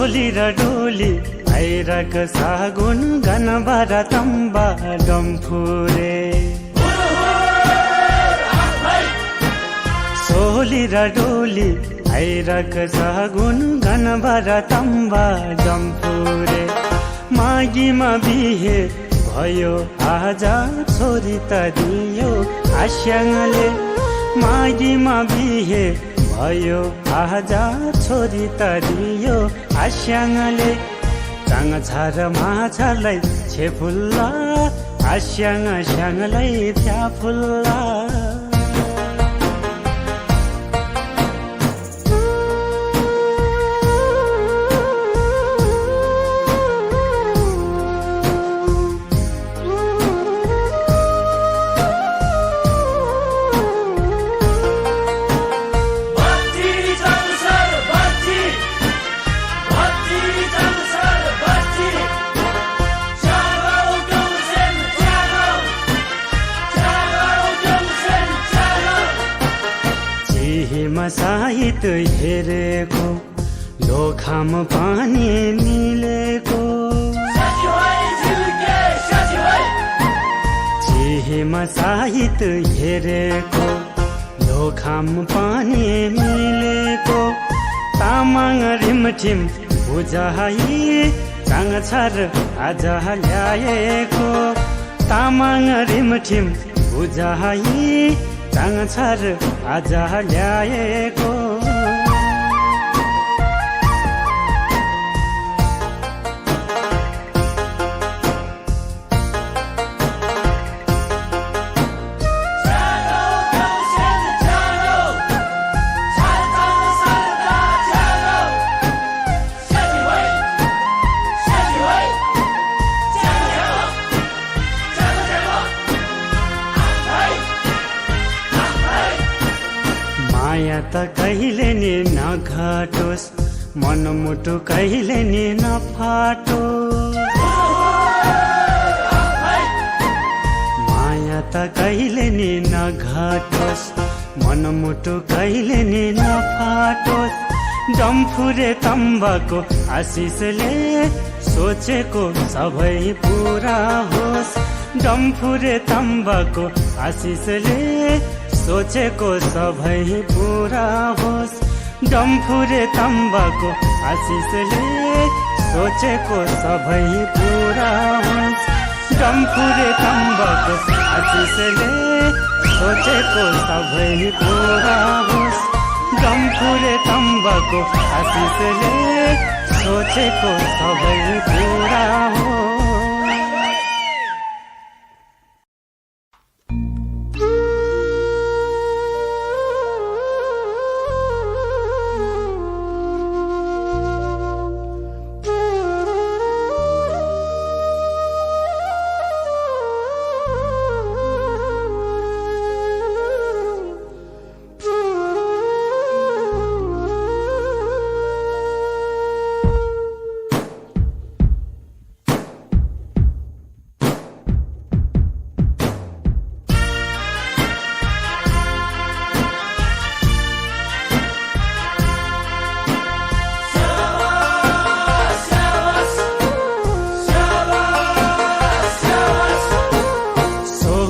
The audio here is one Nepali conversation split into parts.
सोली र डोली आइरक सागुन गनबार तम्बा डम्फुरे सोली र डोली आइरक सागुन गनबार तम्बा डम्फुरे मागीमा बिहे भयो आज छोरी त दियो आस्याङले मागीमा बिहे भयो आज छोरी त दियो आस्याङले चाङ छार माछालाई छेफुल्ला आस्याङ स्याङलाई फ्याफुल्ला साहित्य हेरेको लोखाम पानी मिलेको चिहेमा साहित्य हेरेको लोखाम पानी मिलेको तामाङ रिमठिम बुझाइ चाङ छार आज ल्याएको तामाङ रिमठिम बुझाइ चाङ छार आज ल्याएको माया त कहिले नि नघटोस् मनमुटु कहिले नि नफाटोस् माया त कहिले नि नघटोस् मनमुटु कहिले नि नफाटोस् डम्फुरे तम्बाको आशिषले सोचेको सबै पुरा होस् डम्फुरे तम्बाको आशिषले सोचेको सबै पुरा होस् डम्फुरे तम्बाको आशिषले सोचेको सबै पुरा होस् डम्फुरे तम्बाको आशिषले सोचेको सबै पुरा होस् डम्फुरे तम्बाको आशिषले सोचेको सबै पुरा होस्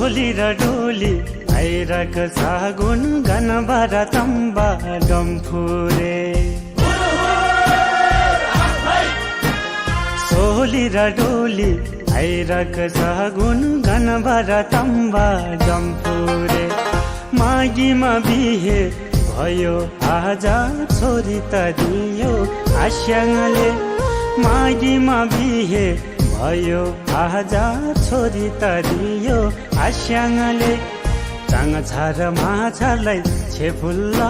सोली र डोली आइरक सागुन गनबार तम्बा डम्फुरे सोली र डोली आइरक सागुन गनबार तम्बा डम्फुरे मागीमा बिहे भयो आज छोरी त दियो आस्याङले मागीमा बिहे भयो आज छोरी त दियो आस्याङले चाङ छार माछालाई छेफुल्ला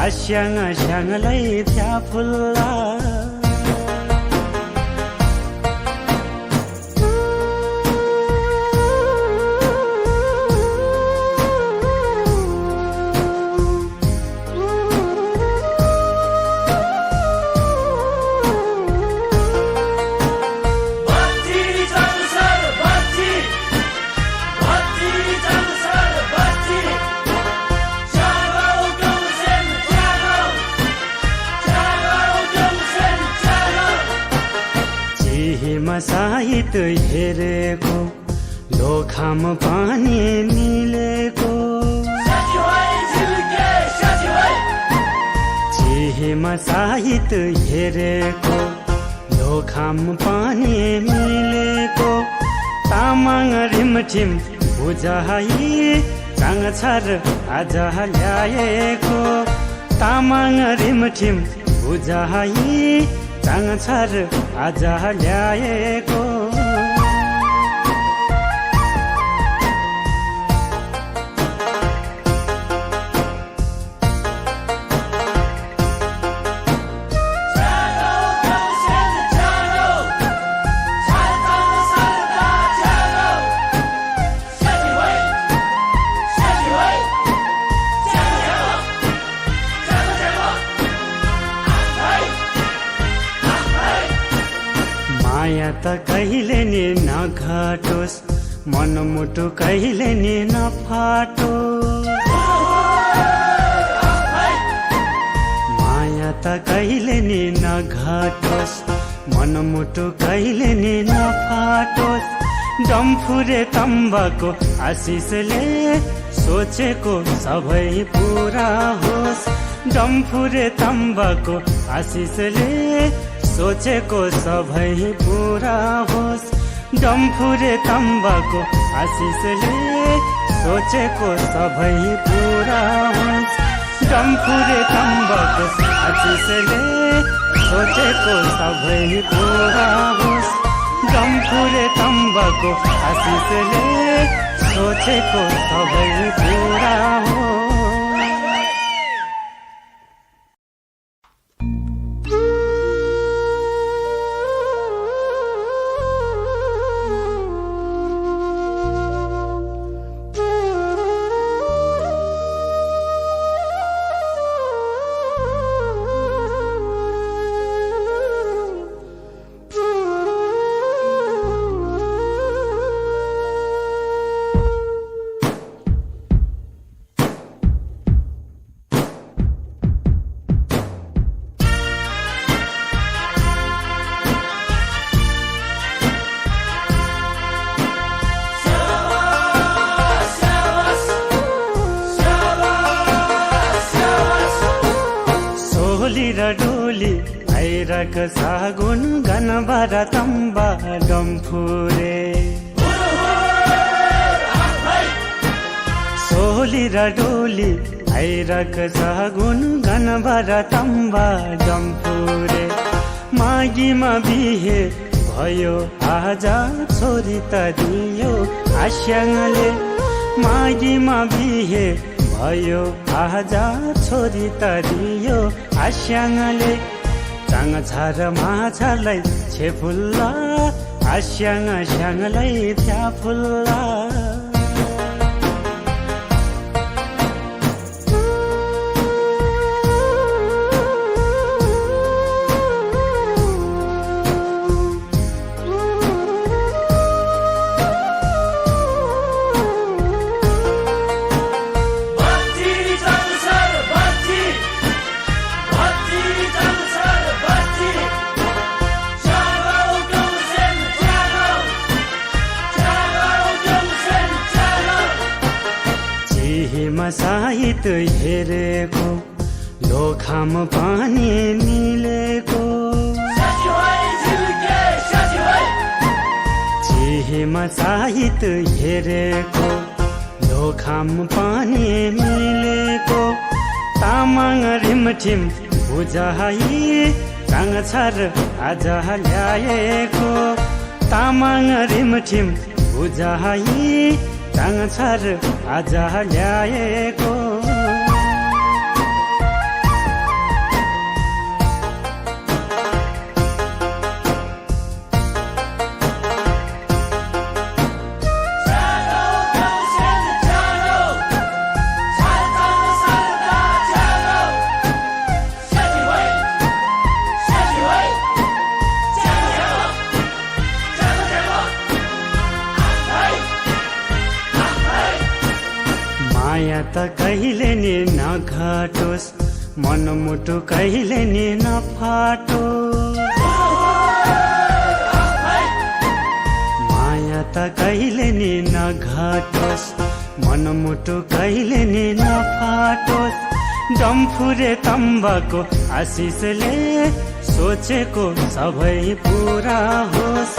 आस्याङ स्याङलाई फ्याफुल्ला चिहीमा साइत हेरेको लोखाम पानी मिलेको चिहीमा साइत हेरेको लोखाम पानी मिलेको तामाङ रिमठिम बुझाइ चाङछार आज ल्याएको तामाङ रिमठिम बुझाइ चाङछार आज ल्याएको माया त कहिले नि नघटोस् मनमुटु कहिले नि नफाटोस् माया त कहिले नि नघटोस् मनमुटु कहिले नि नफाटोस् डम्फुरे तम्बाको आशिषले सोचेको सबै पुरा होस् डम्फुरे तम्बाको आशिषले सोचेको सबै पुरा होस् डम्फुरे तम्बाको आशिषले सोचेको सबै पुरा होस् डम्फुरे तम्बाको आशिषले सोचेको सबै पुरा होस् डम्फुरे तम्बाको आशिषले सोचेको सबै पुरा होस् डोली आइरक सागुन गनबारा तम्बा डम्फुरे सोली र डोली आइरक सागुन गनबारा तम्बा डम्फुरे मागीमा बिहे भयो आज छोरी त दियो आस्याङले मागीमा बिहे भयो आज छोरी त दियो आस्याङले चाङछार माछालाई छेफुल्ला आस्याङ स्याङलाई थ्याफुल्ला साइत हेरेको लोखाम पानी मिलेको चिहीमा साइत हेरेको लोखाम पानी मिलेको तामाङ रिमठिम बुझाइ चाङछार आज ल्याएको तामाङ रिमठिम बुझाइ चाङछार आज ल्याएको माया त कहिले नि नघटोस् मनमुटु कहिले नि नफाटोस् कहिले नि नघटोस्, मनमुटु कहिले नि नफाटोस्। डम्फुरे तम्बाको आशिषले सोचेको सबै पुरा होस्।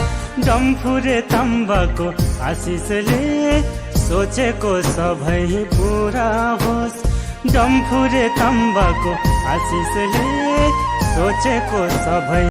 डम्फुरे तम्बाको आशिषले सोचेको सबै पुरा होस्। डम्फुरे तम्बाको आशिषले सोचेको सबै